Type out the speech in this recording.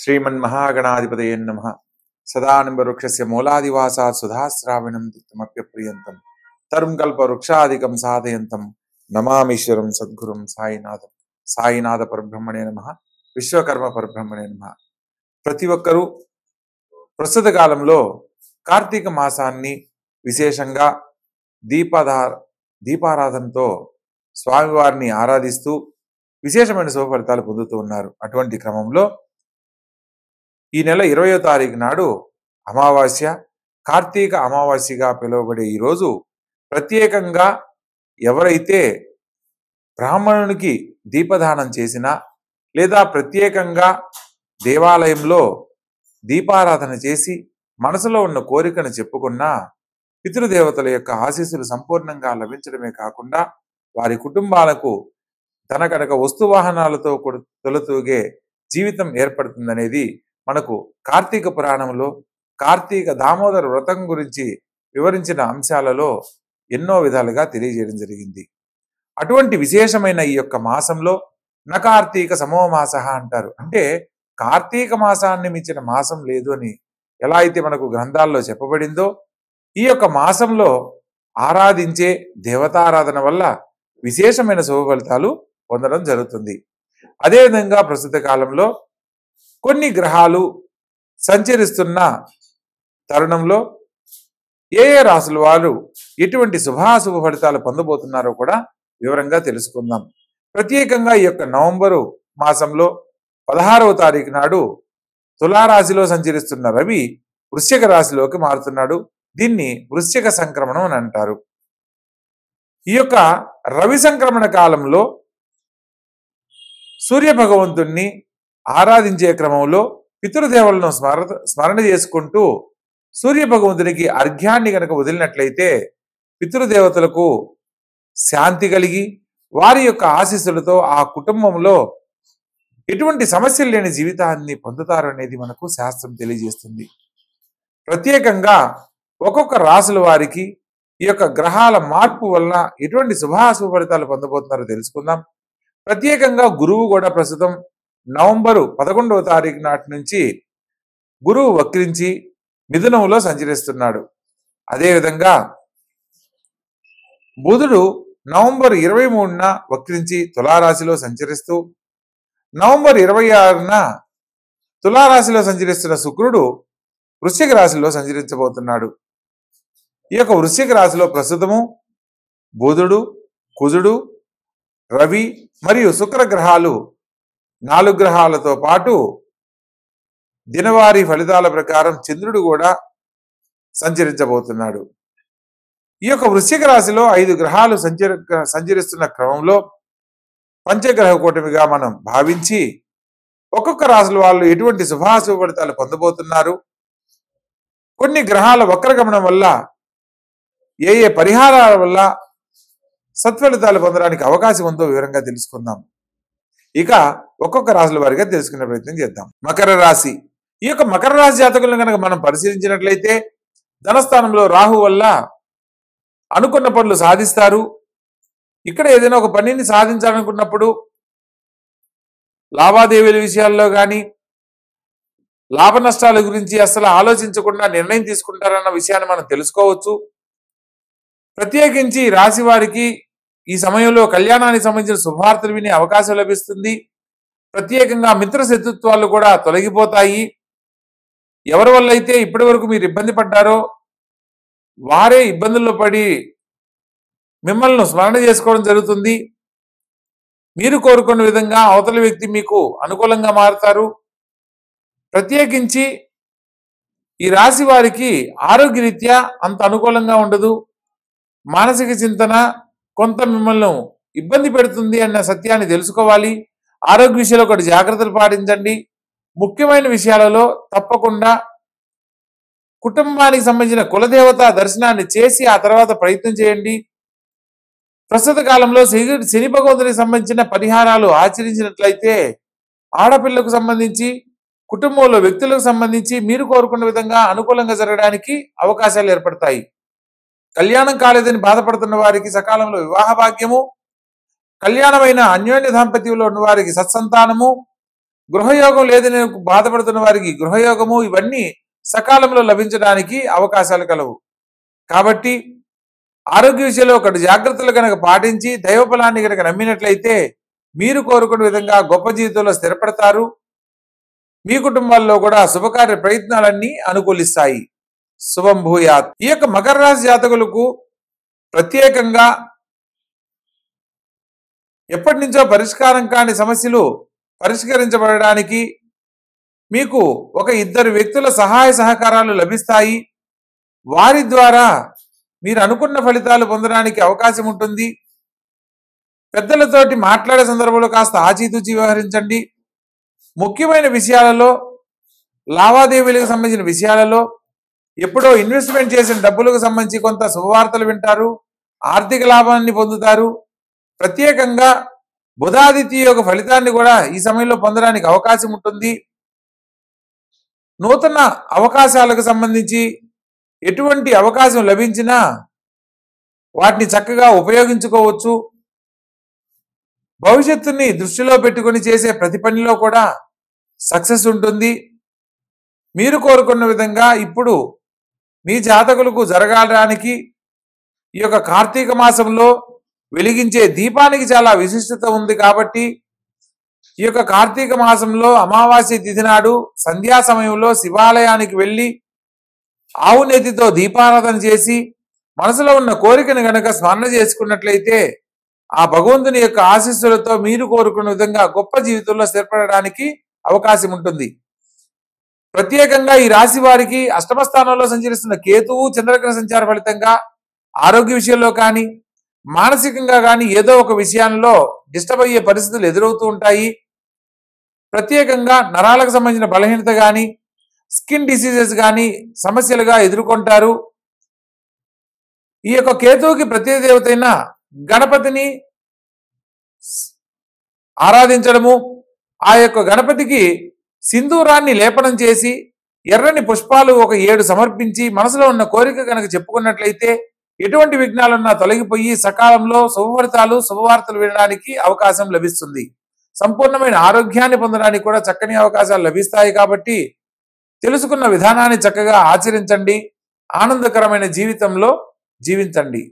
श्रीमन्महागणाधिपतये नमः। सदानंबवृक्षस्य मूलादिवासात् सुधाश्रावणं तिक्तमप्यप्रियन्तं तरुं कल्पवृक्षादिकं साधयन्तं नमामीश्वरं सद्गुरुं साईनाथं। సాయినాథ పరబ్రహ్మణే నమః, విశ్వకర్మ పరబ్రహ్మణే నమః. ప్రతి ఒక్కరూ ప్రస్తుత కాలంలో కార్తీక మాసాన్ని విశేషంగా దీపారాధనతో స్వామివారిని ఆరాధిస్తూ విశేషమైన శుభ ఫలితాలు పొందుతూ ఉన్నారు. అటువంటి క్రమంలో ఈ నెల 20వ తారీఖు నాడు అమావాస్య, కార్తీక అమావాస్యగా పిలువబడే ఈ రోజు ప్రత్యేకంగా ఎవరైతే బ్రాహ్మణునికి దీపదానం చేసినా లేదా ప్రత్యేకంగా దేవాలయంలో దీపారాధన చేసి మనసులో ఉన్న కోరికను చెప్పుకున్నా పితృదేవతల యొక్క ఆశీస్సులు సంపూర్ణంగా లభించడమే కాకుండా వారి కుటుంబాలకు ధనకనక వస్తువాహనాలతో తొలతూగే జీవితం ఏర్పడుతుందనేది మనకు కార్తీక పురాణంలో కార్తీక దామోదర వ్రతం గురించి వివరించిన అంశాలలో ఎన్నో విధాలుగా తెలియజేయడం జరిగింది. అటువంటి విశేషమైన ఈ యొక్క మాసంలో నకార్తీక సమోమాస అంటారు. అంటే కార్తీక మాసాన్ని మించిన మాసం లేదు అని ఎలా అయితే మనకు గ్రంథాల్లో చెప్పబడిందో, ఈ యొక్క మాసంలో ఆరాధించే దేవతారాధన వల్ల విశేషమైన శుభ ఫలితాలు పొందడం జరుగుతుంది. అదేవిధంగా ప్రస్తుత కాలంలో కొన్ని గ్రహాలు సంచరిస్తున్న తరుణంలో ఏ ఏ రాశుల వారు ఎటువంటి శుభాశుభ ఫలితాలు పొందబోతున్నారో కూడా వివరంగా తెలుసుకుందాం. ప్రత్యేకంగా ఈ యొక్క నవంబరు మాసంలో 16వ తారీఖు నాడు తులారాశిలో సంచరిస్తున్న రవి వృశ్చిక రాశిలోకి మారుతున్నాడు. దీన్ని వృశ్చిక సంక్రమణం అని అంటారు. ఈ యొక్క రవి సంక్రమణ కాలంలో సూర్య భగవంతుణ్ణి ఆరాధించే క్రమంలో పితృదేవులను స్మరణ చేసుకుంటూ సూర్య భగవంతునికి అర్ఘ్యాన్ని గనక వదిలినట్లయితే పితృదేవతలకు శాంతి కలిగి వారి యొక్క ఆశీస్సులతో ఆ కుటుంబంలో ఎటువంటి సమస్యలు లేని జీవితాన్ని పొందుతారు అనేది మనకు శాస్త్రం తెలియజేస్తుంది. ప్రత్యేకంగా ఒక్కొక్క రాశుల వారికి ఈ యొక్క గ్రహాల మార్పు వలన ఎటువంటి శుభాశుభ ఫలితాలు పొందబోతున్నారో తెలుసుకుందాం. ప్రత్యేకంగా గురువు కూడా ప్రస్తుతం నవంబరు 11వ తారీఖు నాటి నుంచి గురువు వక్రించి మిథునంలో సంచరిస్తున్నాడు. అదేవిధంగా బుధుడు నవంబర్ 23న వక్రించి తులారాశిలో సంచరిస్తూ, నవంబర్ 26న తులారాశిలో సంచరిస్తున్న శుక్రుడు వృశ్చిక రాశిలో సంచరించబోతున్నాడు. ఈ యొక్క వృశ్చిక రాశిలో ప్రస్తుతము బుధుడు, కుజుడు, రవి మరియు శుక్ర గ్రహాలు 4 గ్రహాలతో పాటు దినవారీ ఫలితాల ప్రకారం చంద్రుడు కూడా సంచరించబోతున్నాడు. ఈ యొక్క వృశ్చిక రాశిలో 5 గ్రహాలు సంచరిస్తున్న క్రమంలో పంచగ్రహ కూటమిగా మనం భావించి ఒక్కొక్క రాశుల వాళ్ళు ఎటువంటి శుభాశుభ ఫలితాలు పొందబోతున్నారు, కొన్ని గ్రహాల వక్రగమనం వల్ల ఏ ఏ పరిహారాల వల్ల సత్ఫలితాలు పొందడానికి అవకాశం ఉందో వివరంగా తెలుసుకుందాం. ఇక ఒక్కొక్క రాశుల వారిగా తెలుసుకునే ప్రయత్నం చేద్దాం. మకర రాశి. ఈ యొక్క మకర రాశి జాతకులను కనుక మనం పరిశీలించినట్లయితే ధనస్థానంలో రాహు వల్ల అనుకున్న పనులు సాధిస్తారు. ఇక్కడ ఏదైనా ఒక పనిని సాధించాలనుకున్నప్పుడు లావాదేవీల విషయాల్లో కానీ లాభ నష్టాల గురించి అసలు ఆలోచించకుండా నిర్ణయం తీసుకుంటారన్న విషయాన్ని మనం తెలుసుకోవచ్చు. ప్రత్యేకించి రాశి వారికి ఈ సమయంలో కళ్యాణానికి సంబంధించిన శుభవార్తలు వినే అవకాశం లభిస్తుంది. ప్రత్యేకంగా మిత్ర శత్రుత్వాలు కూడా తొలగిపోతాయి. ఎవరి వల్ల అయితే ఇప్పటి వరకు మీరు ఇబ్బంది పడ్డారో వారే ఇబ్బందుల్లో పడి మిమ్మల్ని స్మరణ చేసుకోవడం జరుగుతుంది. మీరు కోరుకున్న విధంగా అవతల వ్యక్తి మీకు అనుకూలంగా మారుతారు. ప్రత్యేకించి ఈ రాశి వారికి ఆరోగ్యరీత్యా అంత అనుకూలంగా ఉండదు. మానసిక చింతన కొంత మిమ్మల్ని ఇబ్బంది పెడుతుంది అన్న సత్యాన్ని తెలుసుకోవాలి. ఆరోగ్య విషయంలో ఒకటి జాగ్రత్తలు పాటించండి. ముఖ్యమైన విషయాలలో తప్పకుండా కుటుంబానికి సంబంధించిన కులదేవత దర్శనాన్ని చేసి ఆ తర్వాత ప్రయత్నం చేయండి. ప్రస్తుత కాలంలో శని భగవంతునికి సంబంధించిన పరిహారాలు ఆచరించినట్లయితే ఆడపిల్లకు సంబంధించి కుటుంబంలో వ్యక్తులకు సంబంధించి మీరు కోరుకున్న విధంగా అనుకూలంగా జరగడానికి అవకాశాలు ఏర్పడతాయి. కళ్యాణం కాలేదని బాధపడుతున్న వారికి సకాలంలో వివాహ భాగ్యము, కళ్యాణమైన అన్యోన్య దాంపత్యంలో ఉన్న వారికి సత్సంతానము, గృహయోగం లేదని బాధపడుతున్న వారికి గృహయోగము ఇవన్నీ సకాలంలో లభించడానికి అవకాశాలు కలవు. కాబట్టి ఆరోగ్య విషయంలో ఒకటి జాగ్రత్తలు కనుక పాటించి దైవబలాన్ని కనుక నమ్మినట్లయితే మీరు కోరుకున్న విధంగా గొప్ప జీవితంలో స్థిరపడతారు. మీ కుటుంబాల్లో కూడా శుభకార్య ప్రయత్నాలన్నీ అనుకూలిస్తాయి. శుభం భూయాత్. ఈ యొక్క మకర రాశి జాతకులకు ప్రత్యేకంగా ఎప్పటి నుంచో పరిష్కారం కాని సమస్యలు పరిష్కరించబడడానికి మీకు ఒక ఇద్దరు వ్యక్తుల సహాయ సహకారాలు లభిస్తాయి. వారి ద్వారా మీరు అనుకున్న ఫలితాలు పొందడానికి అవకాశం ఉంటుంది. పెద్దలతోటి మాట్లాడే సందర్భంలో కాస్త ఆచితూచి వ్యవహరించండి. ముఖ్యమైన విషయాలలో, లావాదేవీలకు సంబంధించిన విషయాలలో, ఎప్పుడో ఇన్వెస్ట్మెంట్ చేసిన డబ్బులకు సంబంధించి కొంత శుభవార్తలు వింటారు. ఆర్థిక లాభాన్ని పొందుతారు. ప్రత్యేకంగా బుధాదిత్య యొక్క ఫలితాన్ని కూడా ఈ సమయంలో పొందడానికి అవకాశం ఉంటుంది. నూతన అవకాశాలకు సంబంధించి ఎటువంటి అవకాశం లభించినా వాటిని చక్కగా ఉపయోగించుకోవచ్చు. భవిష్యత్తుని దృష్టిలో పెట్టుకొని చేసే ప్రతి పనిలో కూడా సక్సెస్ ఉంటుంది. మీరు కోరుకున్న విధంగా ఇప్పుడు మీ జాతకులకు జరగడానికి ఈ యొక్క కార్తీక మాసంలో వెలిగించే దీపానికి చాలా విశిష్టత ఉంది. కాబట్టి ఈ యొక్క కార్తీక మాసంలో అమావాస్య తిథి నాడు సంధ్యా సమయంలో శివాలయానికి వెళ్ళి ఆవు నెత్తితో దీపారాధన చేసి మనసులో ఉన్న కోరికను గనక స్మరణ చేసుకున్నట్లయితే ఆ భగవంతుని యొక్క ఆశీస్సులతో మీరు కోరుకున్న విధంగా గొప్ప జీవితంలో స్థిరపడడానికి అవకాశం ఉంటుంది. ప్రత్యేకంగా ఈ రాశి వారికి అష్టమ స్థానంలో సంచరిస్తున్న కేతువు చంద్రగ్రహ సంచార ఫలితంగా ఆరోగ్య విషయంలో కానీ మానసికంగా కానీ ఏదో ఒక విషయంలో డిస్టర్బ్ అయ్యే పరిస్థితులు ఎదురవుతూ ఉంటాయి. ప్రత్యేకంగా నరాలకు సంబంధించిన బలహీనత కానీ స్కిన్ డిసీజెస్ కానీ సమస్యలుగా ఎదుర్కొంటారు. ఈ యొక్క కేతువుకి ప్రత్యేక దేవత అయిన గణపతిని ఆరాధించడము, ఆ యొక్క గణపతికి సింధూరాన్ని లేపనం చేసి ఎర్రని పుష్పాలు ఒక 7 సమర్పించి మనసులో ఉన్న కోరిక కనుక చెప్పుకున్నట్లయితే ఎటువంటి విఘ్నాలున్నా తొలగిపోయి సకాలంలో శుభఫలితాలు శుభవార్తలు వినడానికి అవకాశం లభిస్తుంది. సంపూర్ణమైన ఆరోగ్యాన్ని పొందడానికి కూడా చక్కని అవకాశాలు లభిస్తాయి. కాబట్టి తెలుసుకున్న విధానాన్ని చక్కగా ఆచరించండి. ఆనందకరమైన జీవితంలో జీవించండి.